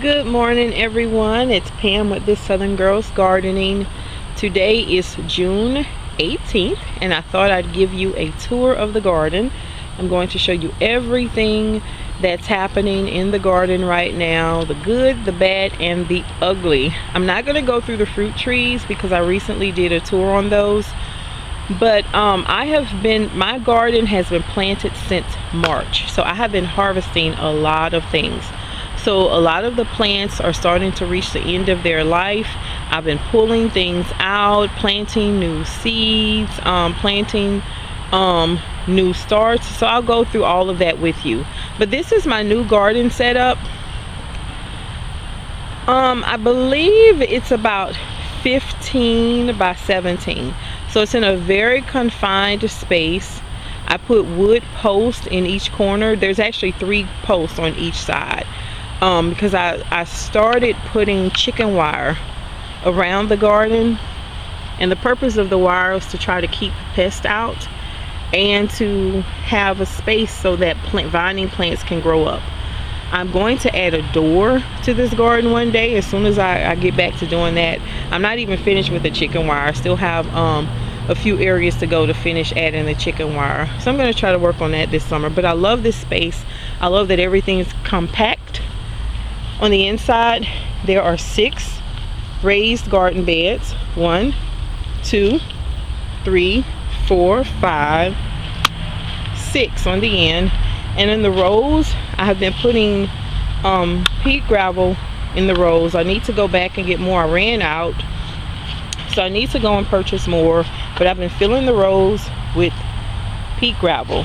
Good morning, everyone. It's Pam with this Southern Girls Gardening. Today is June 18th, and I thought I'd give you a tour of the garden. I'm going to show you everything that's happening in the garden right now, the good, the bad, and the ugly. I'm not going to go through the fruit trees because I recently did a tour on those, but my garden has been planted since March, so I have been harvesting a lot of things. So a lot of the plants are starting to reach the end of their life. I've been pulling things out, planting new seeds, planting new starts. So I'll go through all of that with you. But this is my new garden setup. I believe it's about 15 by 17. So it's in a very confined space. I put wood posts in each corner. There's actually 3 posts on each side. Because I started putting chicken wire around the garden, and the purpose of the wire is to try to keep pests out and to have a space so that vining plants can grow up. I'm going to add a door to this garden one day as soon as I get back to doing that. I'm not even finished with the chicken wire. I still have a few areas to go to finish adding the chicken wire, so I'm going to try to work on that this summer. But I love this space. I love that everything is compact. On the inside, there are 6 raised garden beds. 1, 2, 3, 4, 5, 6 on the end. And in the rows, I have been putting peat gravel in the rows. I need to go back and get more. I ran out, so I need to go and purchase more. But I've been filling the rows with peat gravel.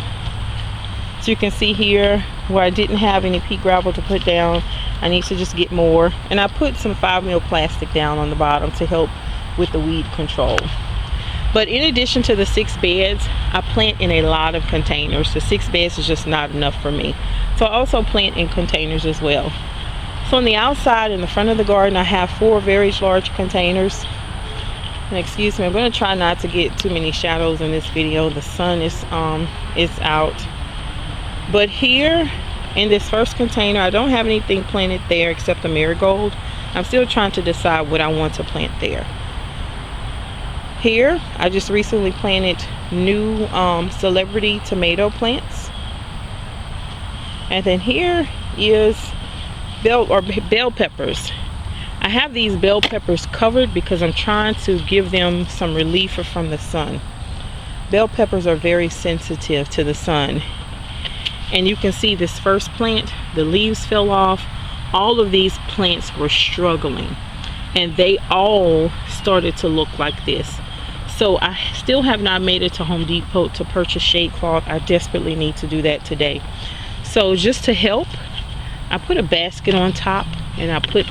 So you can see here where I didn't have any peat gravel to put down, I need to just get more. And I put some 5mm plastic down on the bottom to help with the weed control. But in addition to the 6 beds, I plant in a lot of containers. The 6 beds is just not enough for me, so I also plant in containers as well. So on the outside, in the front of the garden, I have 4 very large containers. And excuse me, I'm going to try not to get too many shadows in this video. The sun is out. But here in this first container, I don't have anything planted there except a marigold. I'm still trying to decide what I want to plant there. Here, I just recently planted new celebrity tomato plants. And then here is bell peppers. I have these bell peppers covered because I'm trying to give them some relief from the sun. Bell peppers are very sensitive to the sun. And you can see this first plant, the leaves fell off. All of these plants were struggling, and they all started to look like this. So I still have not made it to Home Depot to purchase shade cloth. I desperately need to do that today. So just to help, I put a basket on top, and I put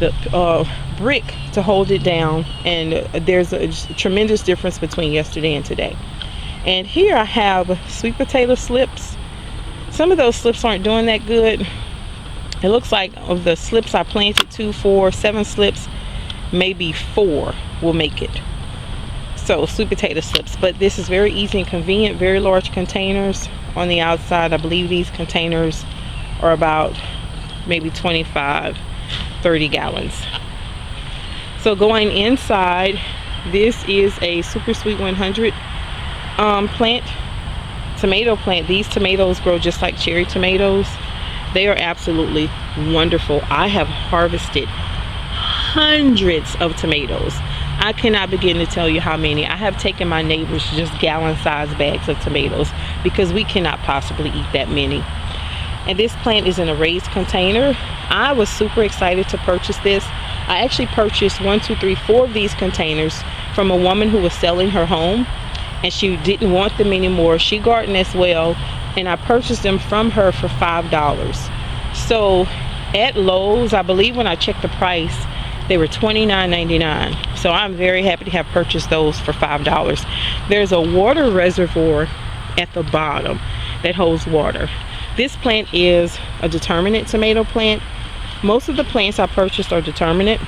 the brick to hold it down. And there's a tremendous difference between yesterday and today. And here I have sweet potato slips. Some of those slips aren't doing that good. It looks like of the slips I planted 2, 4, 7 slips, maybe 4 will make it. So sweet potato slips. But this is very easy and convenient. Very large containers on the outside. I believe these containers are about maybe 25, 30 gallons. So going inside, this is a Super Sweet 100 tomato plant. These tomatoes grow just like cherry tomatoes. They are absolutely wonderful. I have harvested hundreds of tomatoes. I cannot begin to tell you how many. I have taken my neighbors just gallon-sized bags of tomatoes because we cannot possibly eat that many. And this plant is in a raised container. I was super excited to purchase this. I actually purchased 1, 2, 3, 4 of these containers from a woman who was selling her home, and she didn't want them anymore. She gardened as well, and I purchased them from her for $5. So at Lowe's, I believe when I checked the price, they were $29.99. So I'm very happy to have purchased those for $5. There's a water reservoir at the bottom that holds water. This plant is a determinate tomato plant. Most of the plants I purchased are determinate.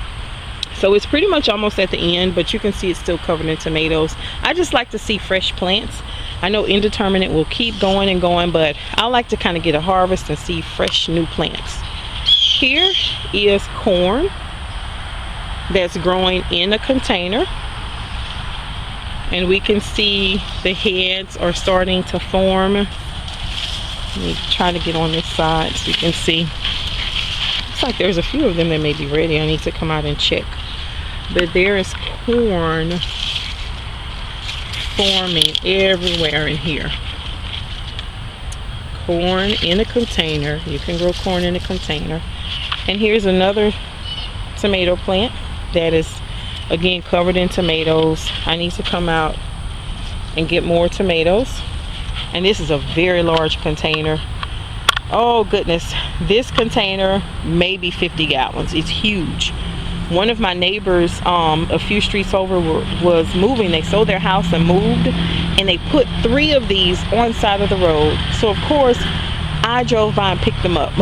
So it's pretty much almost at the end, but you can see it's still covered in tomatoes. I just like to see fresh plants. I know indeterminate will keep going and going, but I like to kind of get a harvest and see fresh new plants. Here is corn that's growing in a container, and we can see the heads are starting to form. Let me try to get on this side so you can see. Looks like there's a few of them that may be ready. I need to come out and check. But there is corn forming everywhere in here. Corn in a container. You can grow corn in a container. And here's another tomato plant that is again covered in tomatoes. I need to come out and get more tomatoes. And this is a very large container. Oh goodness, this container may be 50 gallons. It's huge. One of my neighbors a few streets over was moving. They sold their house and moved, and they put 3 of these on the side of the road. So of course I drove by and picked them up.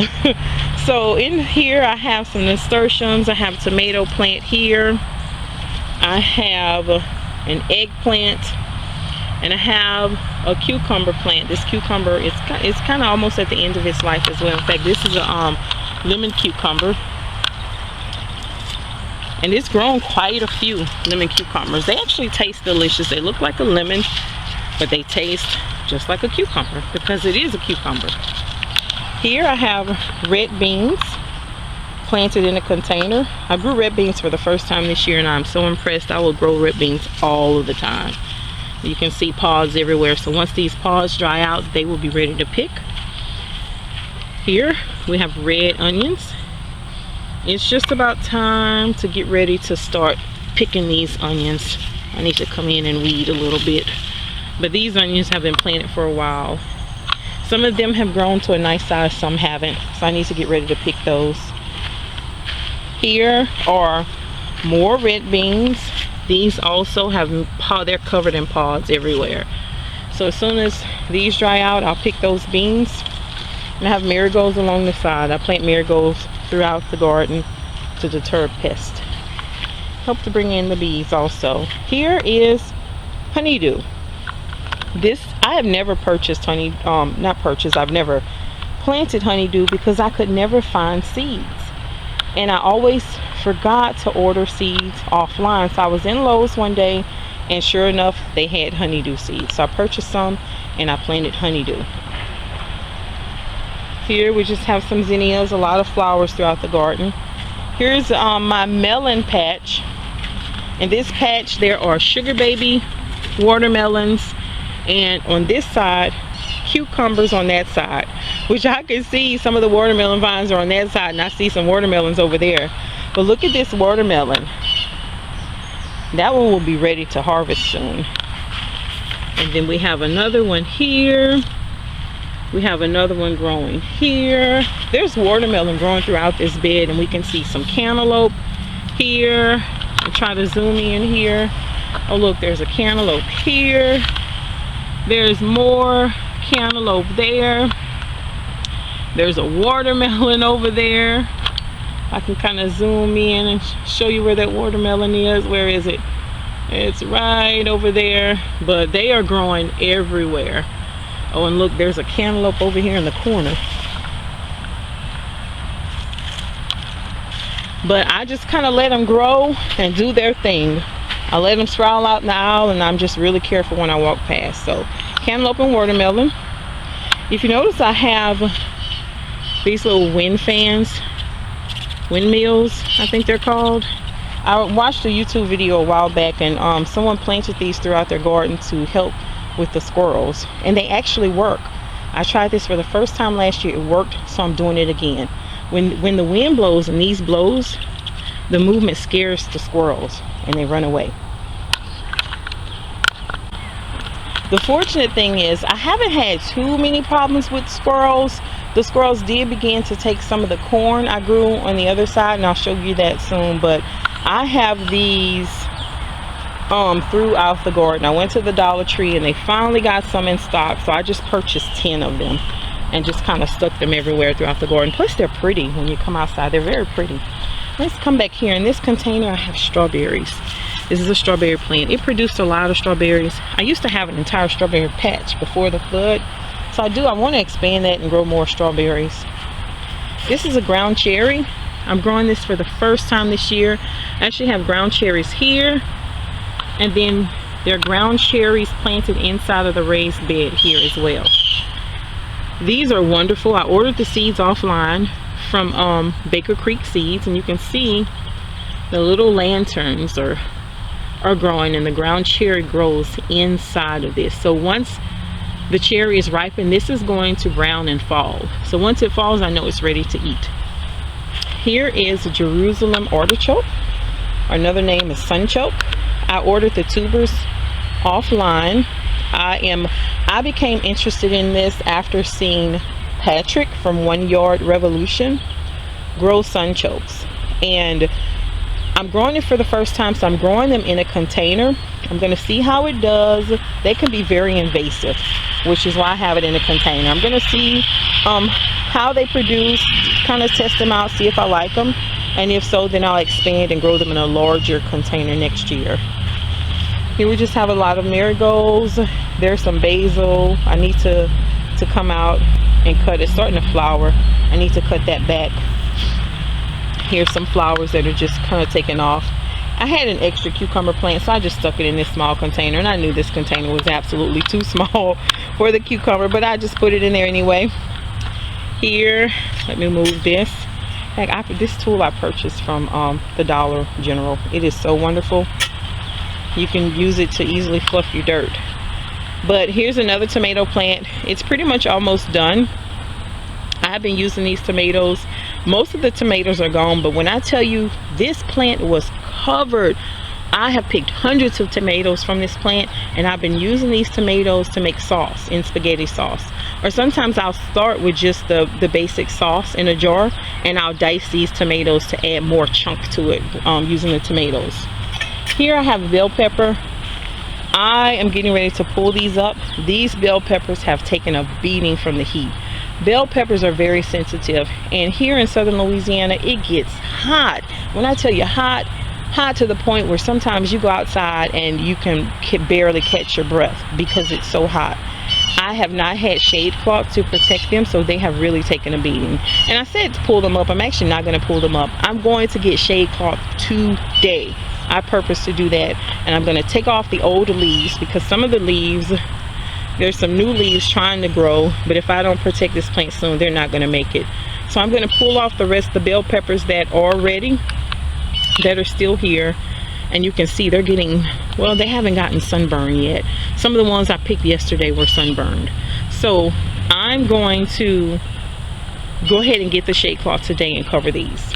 So in here I have some nasturtiums. I have a tomato plant here. I have an eggplant, and I have a cucumber plant. This cucumber is kind of almost at the end of its life as well. In fact, this is a lemon cucumber, and it's grown quite a few lemon cucumbers. They actually taste delicious. They look like a lemon, but they taste just like a cucumber because it is a cucumber. Here I have red beans planted in a container. I grew red beans for the first time this year, and I'm so impressed. I will grow red beans all of the time. You can see pods everywhere. So once these pods dry out, they will be ready to pick. Here we have red onions. It's just about time to get ready to start picking these onions. I need to come in and weed a little bit. But these onions have been planted for a while. Some of them have grown to a nice size, some haven't. So I need to get ready to pick those. Here are more red beans. These also have, they're covered in pods everywhere. So as soon as these dry out, I'll pick those beans. And I have marigolds along the side. I plant marigolds throughout the garden to deter pests. Help to bring in the bees also. Here is honeydew. This, I have never purchased I've never planted honeydew because I could never find seeds. And I always forgot to order seeds offline. So I was in Lowe's one day, and sure enough, they had honeydew seeds. So I purchased some and I planted honeydew. Here we just have some zinnias, a lot of flowers throughout the garden. Here's my melon patch. In this patch there are sugar baby watermelons, and on this side cucumbers on that side, which I can see some of the watermelon vines are on that side, and I see some watermelons over there. But look at this watermelon. That one will be ready to harvest soon. And then we have another one here. We have another one growing here. There's watermelon growing throughout this bed, and we can see some cantaloupe here. I'll try to zoom in here. Oh look, there's a cantaloupe here. There's more cantaloupe there. There's a watermelon over there. I can kind of zoom in and show you where that watermelon is. Where is it? It's right over there. But they are growing everywhere. Oh, and look, there's a cantaloupe over here in the corner. But I just kind of let them grow and do their thing. I let them sprawl out in the aisle, and I'm just really careful when I walk past. So cantaloupe and watermelon. If you notice, I have these little wind fans, windmills I think they're called. I watched a YouTube video a while back, and someone planted these throughout their garden to help with the squirrels, and they actually work. I tried this for the first time last year. It worked, so I'm doing it again. When the wind blows and these blows, the movement scares the squirrels and they run away. The fortunate thing is I haven't had too many problems with squirrels. The squirrels did begin to take some of the corn I grew on the other side, and I'll show you that soon. But I have these throughout the garden. I went to the Dollar Tree and they finally got some in stock, so I just purchased 10 of them and just kind of stuck them everywhere throughout the garden. Plus they're pretty when you come outside. They're very pretty. Let's come back here. In this container I have strawberries. This is a strawberry plant. It produced a lot of strawberries. I used to have an entire strawberry patch before the flood, so I want to expand that and grow more strawberries. This is a ground cherry. I'm growing this for the first time this year. I actually have ground cherries here, and then there are ground cherries planted inside of the raised bed here as well. These are wonderful. I ordered the seeds offline from Baker Creek Seeds, and you can see the little lanterns are growing, and the ground cherry grows inside of this. So once the cherry is ripened, this is going to brown and fall. So once it falls, I know it's ready to eat. Here is Jerusalem artichoke, or another name is sunchoke. I ordered the tubers offline. I became interested in this after seeing Patrick from 1 Yard Revolution grow sunchokes, and I'm growing it for the first time, so I'm growing them in a container. I'm going to see how it does. They can be very invasive, which is why I have it in a container. I'm going to see how they produce, kind of test them out, see if I like them, and if so, then I'll expand and grow them in a larger container next year. Here we just have a lot of marigolds. There's some basil. I need to come out and cut it. It's starting to flower. I need to cut that back. Here's some flowers that are just kind of taking off. I had an extra cucumber plant, so I just stuck it in this small container, and I knew this container was absolutely too small for the cucumber, but I just put it in there anyway. Here, let me move this. This tool I purchased from the Dollar General. It is so wonderful. You can use it to easily fluff your dirt. But here's another tomato plant. It's pretty much almost done. I've been using these tomatoes. Most of the tomatoes are gone, but when I tell you this plant was covered, I have picked hundreds of tomatoes from this plant, and I've been using these tomatoes to make sauce, in spaghetti sauce. Or sometimes I'll start with just the basic sauce in a jar, and I'll dice these tomatoes to add more chunk to it using the tomatoes. Here I have bell pepper. I am getting ready to pull these up. These bell peppers have taken a beating from the heat. Bell peppers are very sensitive, and here in Southern Louisiana it gets hot. When I tell you hot to the point where sometimes you go outside and you can barely catch your breath because it's so hot. I have not had shade cloth to protect them, so they have really taken a beating. And I said to pull them up. I'm actually not going to pull them up. I'm going to get shade cloth today. I purpose to do that, and I'm going to take off the old leaves because some of the leaves, there's some new leaves trying to grow, but if I don't protect this plant soon, they're not going to make it. So I'm going to pull off the rest of the bell peppers that are ready, that are still here, and you can see they're getting, well, they haven't gotten sunburned yet. Some of the ones I picked yesterday were sunburned. So I'm going to go ahead and get the shade cloth today and cover these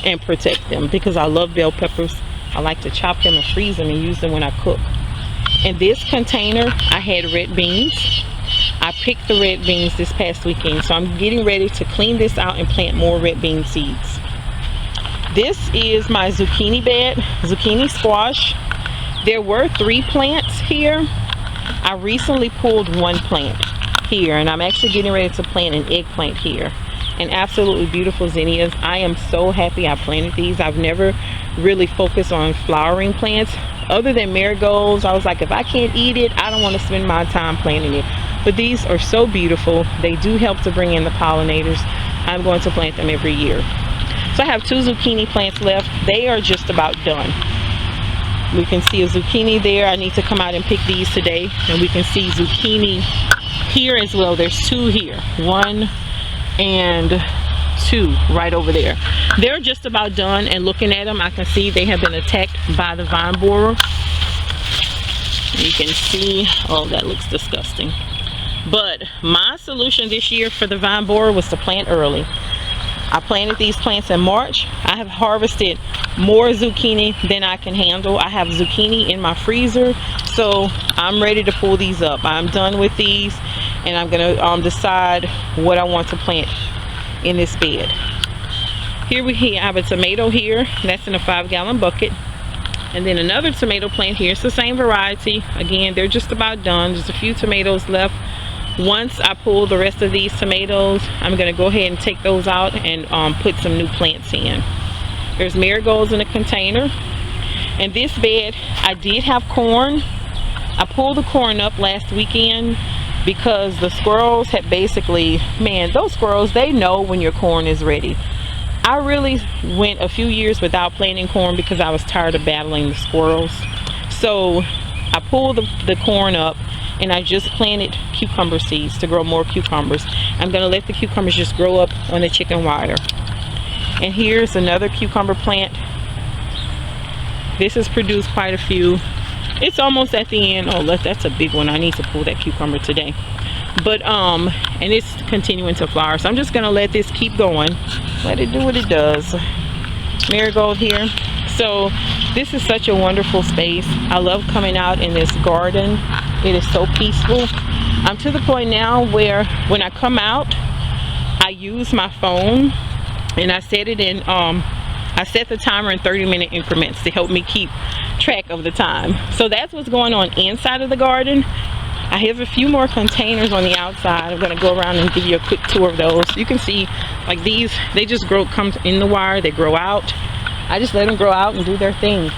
and protect them because I love bell peppers. I like to chop them and freeze them and use them when I cook. In this container, I had red beans. I picked the red beans this past weekend, so I'm getting ready to clean this out and plant more red bean seeds. This is my zucchini bed, zucchini squash. There were 3 plants here. I recently pulled 1 plant here, and I'm actually getting ready to plant an eggplant here. And absolutely beautiful zinnias. I am so happy I planted these. I've never really focused on flowering plants other than marigolds. I was like, if I can't eat it, I don't want to spend my time planting it. But these are so beautiful. They do help to bring in the pollinators. I'm going to plant them every year. So I have 2 zucchini plants left. They are just about done. We can see a zucchini there. I need to come out and pick these today. And we can see zucchini here as well. There's 2 here. 1 and 2 right over there. They're just about done, and looking at them, I can see they have been attacked by the vine borer. You can see, oh, that looks disgusting. But my solution this year for the vine borer was to plant early. I planted these plants in March. I have harvested more zucchini than I can handle. I have zucchini in my freezer, so I'm ready to pull these up. I'm done with these, and I'm gonna decide what I want to plant in this bed. Here we have a tomato here, that's in a 5-gallon bucket, and then another tomato plant here. It's the same variety. Again, they're just about done. There's a few tomatoes left. Once I pull the rest of these tomatoes, I'm going to go ahead and take those out and put some new plants in. There's marigolds in a container. And this bed, I did have corn. I pulled the corn up last weekend, because the squirrels had basically, man, those squirrels, they know when your corn is ready. I really went a few years without planting corn because I was tired of battling the squirrels. So I pulled the corn up and I just planted cucumber seeds to grow more cucumbers. I'm going to let the cucumbers just grow up on the chicken wire. And here's another cucumber plant. This has produced quite a few. It's almost at the end. Oh, look, that's a big one. I need to pull that cucumber today. But and it's continuing to flower, so I'm just gonna let this keep going, let it do what it does. Marigold here. So this is such a wonderful space. I love coming out in this garden. It is so peaceful. I'm to the point now where when I come out, I use my phone and I set it in I set the timer in 30-minute increments to help me keep track of the time. So that's what's going on inside of the garden. I have a few more containers on the outside. I'm going to go around and give you a quick tour of those. You can see, like these, they just grow, come in the wire, they grow out. I just let them grow out and do their thing.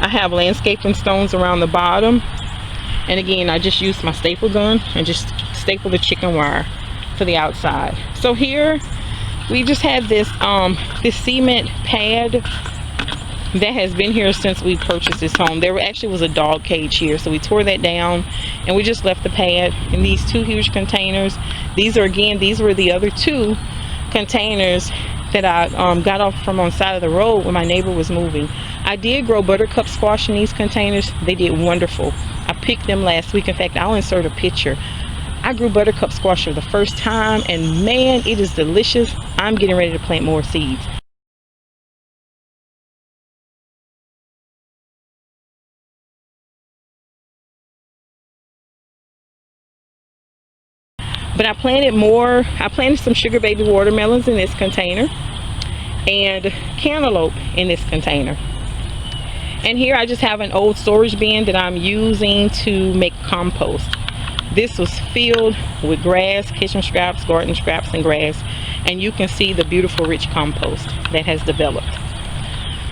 I have landscaping stones around the bottom. And again, I just used my staple gun and just staple the chicken wire to the outside. So here, we just had this this cement pad that has been here since we purchased this home. There actually was a dog cage here, so we tore that down and we just left the pad in these two huge containers. These were the other two containers that I got off from on the side of the road when my neighbor was moving. I did grow buttercup squash in these containers. They did wonderful. I picked them last week. In fact, I'll insert a picture. I grew buttercup squash for the first time, and man, it is delicious. I'm getting ready to plant more seeds. But I planted some sugar baby watermelons in this container and cantaloupe in this container. And here I just have an old storage bin that I'm using to make compost. This was filled with grass, kitchen scraps, garden scraps, and grass. And you can see the beautiful rich compost that has developed.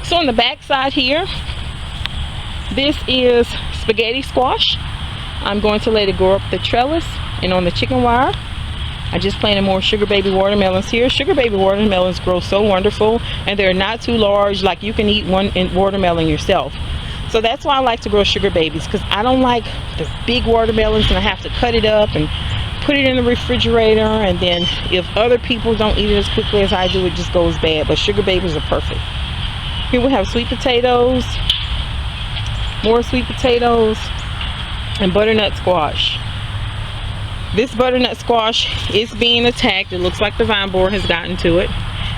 So on the back side here, this is spaghetti squash. I'm going to let it grow up the trellis and on the chicken wire. I just planted more sugar baby watermelons here. Sugar baby watermelons grow so wonderful, and they're not too large, like you can eat one watermelon yourself. So that's why I like to grow sugar babies, because I don't like the big watermelons and I have to cut it up and put it in the refrigerator, and then if other people don't eat it as quickly as I do, it just goes bad. But sugar babies are perfect. Here we have sweet potatoes, more sweet potatoes, and butternut squash. This butternut squash is being attacked. It looks like the vine borer has gotten to it.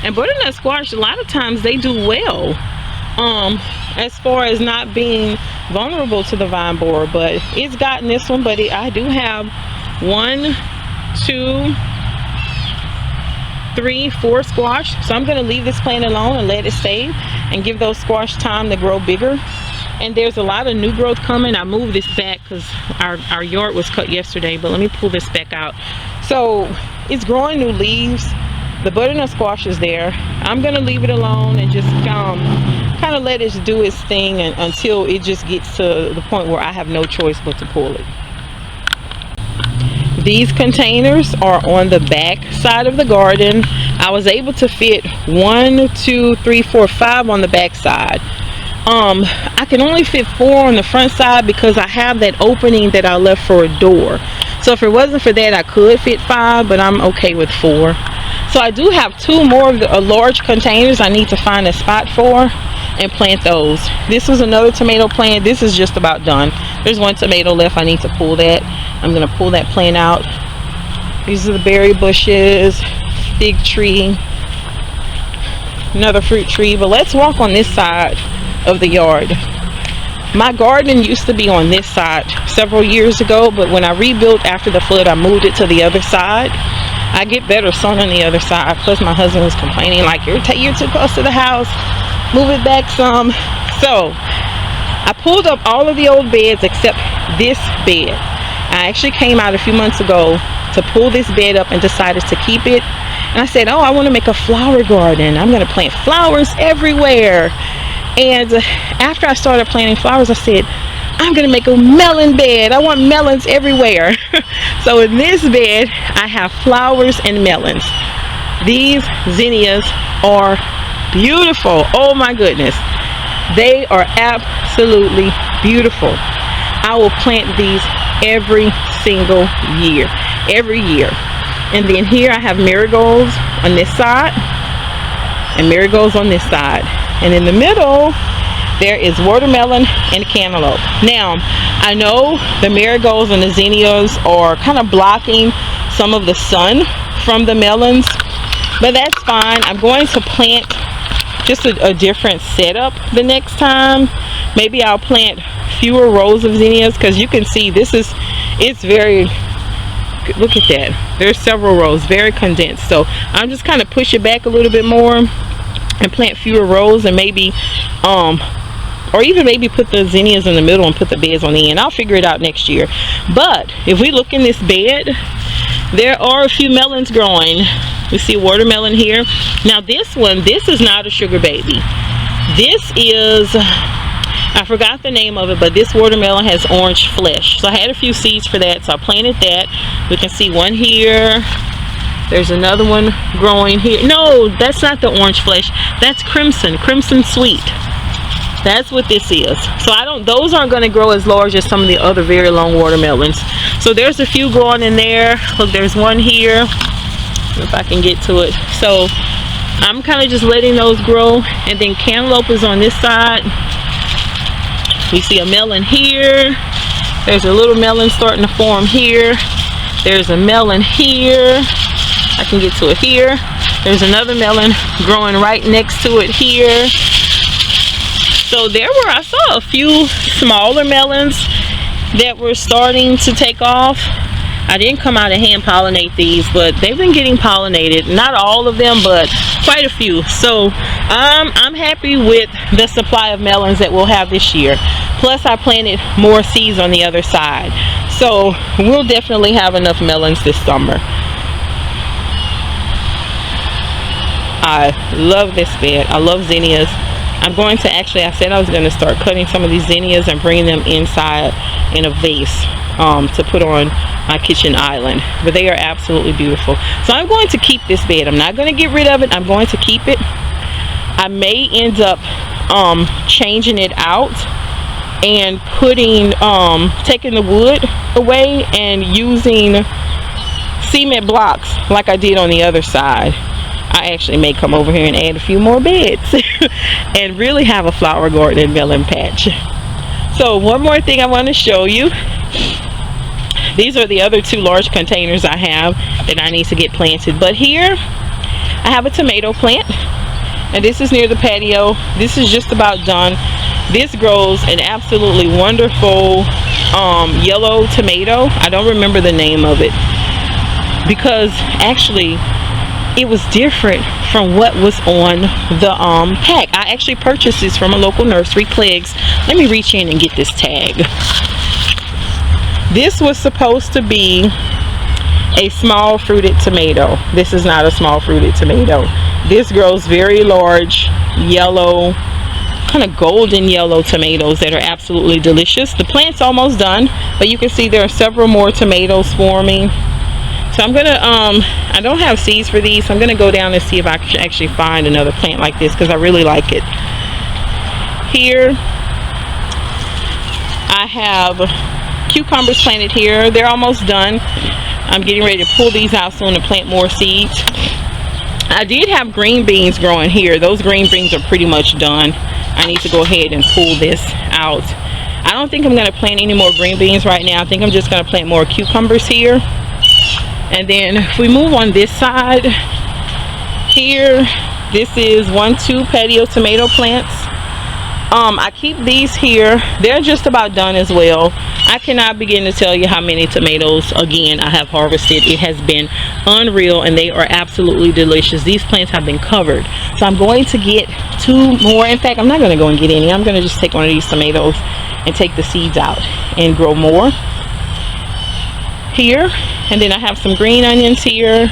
And butternut squash, a lot of times they do well as far as not being vulnerable to the vine borer, but it's gotten this one. But I do have 1, 2, 3, 4 squash. So I'm going to leave this plant alone and let it stay and give those squash time to grow bigger. And there's a lot of new growth coming. I moved this back because our yard was cut yesterday, but let me pull this back out. So it's growing new leaves. The butternut squash is there. I'm going to leave it alone and just kind of let it do its thing until it just gets to the point where I have no choice but to pull it. These containers are on the back side of the garden. I was able to fit 1, 2, 3, 4, 5 on the back side. I can only fit 4 on the front side because I have that opening that I left for a door. So if it wasn't for that, I could fit 5, but I'm okay with 4. So I do have 2 more of the large containers I need to find a spot for and plant those. This was another tomato plant. This is just about done. There's 1 tomato left. I need to pull that. I'm going to pull that plant out. These are the berry bushes, fig tree, another fruit tree. But let's walk on this side of the yard. My garden used to be on this side several years ago, but when I rebuilt after the flood, I moved it to the other side. I get better sun on the other side. Plus my husband was complaining like, you're too close to the house, move it back some. So I pulled up all of the old beds except this bed. I actually came out a few months ago to pull this bed up and decided to keep it. And I said, oh, I want to make a flower garden. I'm going to plant flowers everywhere. And after I started planting flowers, I said, I'm gonna make a melon bed. I want melons everywhere. So in this bed, I have flowers and melons. These zinnias are beautiful. Oh my goodness. They are absolutely beautiful. I will plant these every single year. Every year. And then here I have marigolds on this side and marigolds on this side. And in the middle, there is watermelon and cantaloupe. Now, I know the marigolds and the zinnias are kind of blocking some of the sun from the melons, but that's fine. I'm going to plant just a different setup the next time. Maybe I'll plant fewer rows of zinnias, because you can see it's very, look at that. There's several rows, very condensed. So I'm just kind of push it back a little bit more and plant fewer rows, and maybe or even maybe put the zinnias in the middle and put the beds on the end. I'll figure it out next year. But if we look in this bed, there are a few melons growing. We see watermelon here. Now this one, this is not a sugar baby. This is, I forgot the name of it, but this watermelon has orange flesh. So I had a few seeds for that, so I planted that. We can see one here. There's another one growing here. No, that's not the orange flesh. That's crimson sweet. That's what this is. So those aren't going to grow as large as some of the other very long watermelons. So there's a few growing in there. Look, there's one here, if I can get to it. So I'm kind of just letting those grow. And then cantaloupe is on this side. We see a melon here. There's a little melon starting to form here. There's a melon here. I can get to it here. There's another melon growing right next to it here. So I saw a few smaller melons that were starting to take off. I didn't come out and hand pollinate these, but they've been getting pollinated. Not all of them, but quite a few. So I'm happy with the supply of melons that we'll have this year. Plus I planted more seeds on the other side. So we'll definitely have enough melons this summer. I love this bed. I love zinnias. I'm going to I said I was going to start cutting some of these zinnias and bringing them inside in a vase to put on my kitchen island. But they are absolutely beautiful. So I'm going to keep this bed. I'm not going to get rid of it. I'm going to keep it. I may end up changing it out and taking the wood away and using cement blocks like I did on the other side. I actually may come over here and add a few more beds and really have a flower garden and melon patch. So one more thing I want to show you. These are the other two large containers I have that I need to get planted. But here I have a tomato plant, and this is near the patio. This is just about done. This grows an absolutely wonderful yellow tomato. I don't remember the name of it because actually it was different from what was on the pack. I actually purchased this from a local nursery, Clegg's. Let me reach in and get this tag. This was supposed to be a small fruited tomato. This is not a small fruited tomato. This grows very large yellow, kind of golden yellow tomatoes that are absolutely delicious. The plant's almost done, but you can see there are several more tomatoes forming. So I'm gonna I don't have seeds for these, so I'm gonna go down and see if I can actually find another plant like this because I really like it. Here I have cucumbers planted here. They're almost done. I'm getting ready to pull these out soon to plant more seeds. I did have green beans growing here. Those green beans are pretty much done. I need to go ahead and pull this out. I don't think I'm going to plant any more green beans right now. I think I'm just going to plant more cucumbers here. And then if we move on this side here, this is 1-2 patio tomato plants. I keep these here. They're just about done as well. I cannot begin to tell you how many tomatoes again I have harvested. It has been unreal and they are absolutely delicious. These plants have been covered, so I'm going to get 2 more. In fact, I'm not going to go and get any. I'm going to just take one of these tomatoes and take the seeds out and grow more here. And then I have some green onions here,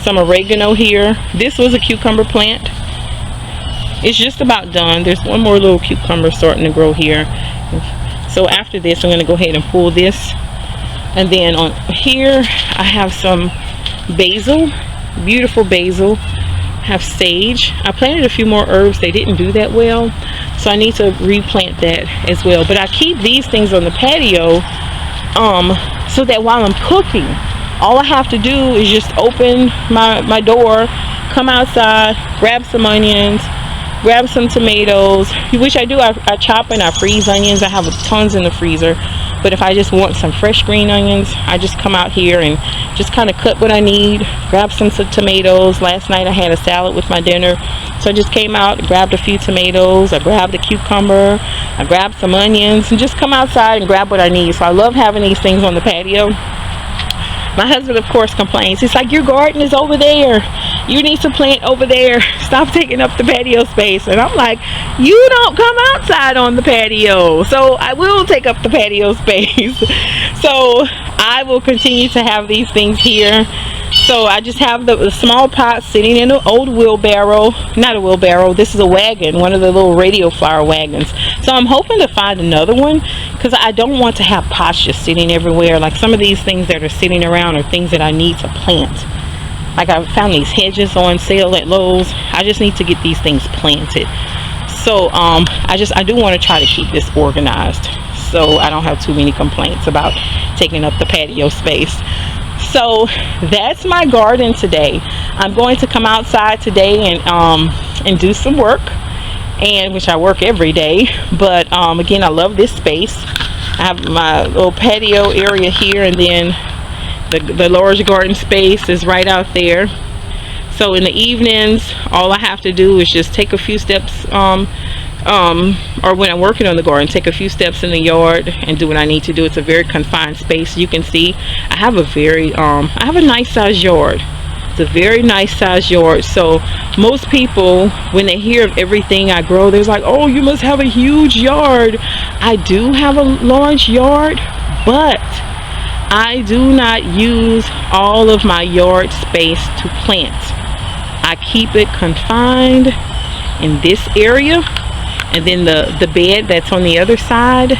some oregano here. This was a cucumber plant. It's just about done. There's one more little cucumber starting to grow here. So after this, I'm going to go ahead and pull this. And then on here, I have some basil, beautiful basil. I have sage. I planted a few more herbs. They didn't do that well, so I need to replant that as well. But I keep these things on the patio so that while I'm cooking, all I have to do is just open my door, come outside, grab some onions, grab some tomatoes, which I do. I chop and I freeze onions. I have tons in the freezer. But if I just want some fresh green onions, I just come out here and just kind of cut what I need, grab some tomatoes. Last night I had a salad with my dinner, so I just came out and grabbed a few tomatoes. I grabbed a cucumber, I grabbed some onions, and just come outside and grab what I need. So I love having these things on the patio. My husband, of course, complains. He's like, your garden is over there. You need to plant over there. Stop taking up the patio space. And I'm like, you don't come outside on the patio. So I will take up the patio space. So I will continue to have these things here. So I just have the small pot sitting in an old wheelbarrow. Not a wheelbarrow, this is a wagon, one of the little radio flyer wagons. So I'm hoping to find another one, because I don't want to have pots just sitting everywhere. Like some of these things that are sitting around are things that I need to plant. Like I found these hedges on sale at Lowe's. I just need to get these things planted. So I do want to try to keep this organized, so I don't have too many complaints about taking up the patio space. So that's my garden today. I'm going to come outside today and do some work, and which I work every day. But again, I love this space. I have my little patio area here, and then the large garden space is right out there. So in the evenings, all I have to do is just take a few steps, or when I'm working on the garden, take a few steps in the yard and do what I need to do. It's a very confined space. You can see I have a very I have a nice size yard. It's a very nice size yard. So most people, when they hear of everything I grow, they're like, oh, you must have a huge yard. I do have a large yard, but I do not use all of my yard space to plant. I keep it confined in this area, and then the bed that's on the other side,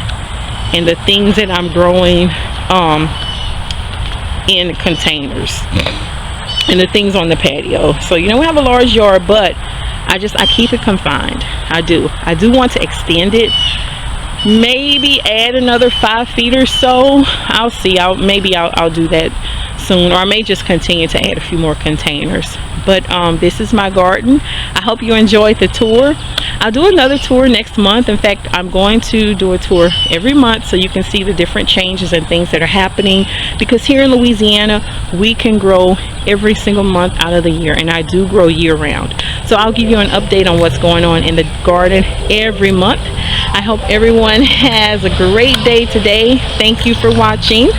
and the things that I'm growing in containers, and the things on the patio. So we have a large yard, but I keep it confined. I do want to extend it, maybe add another 5 feet or so. I'll see. Maybe I'll do that soon, or I may just continue to add a few more containers. But this is my garden. I hope you enjoyed the tour. I'll do another tour next month. In fact, I'm going to do a tour every month so you can see the different changes and things that are happening, because here in Louisiana we can grow every single month out of the year, and I do grow year round. So I'll give you an update on what's going on in the garden every month. I hope everyone has a great day today. Thank you for watching.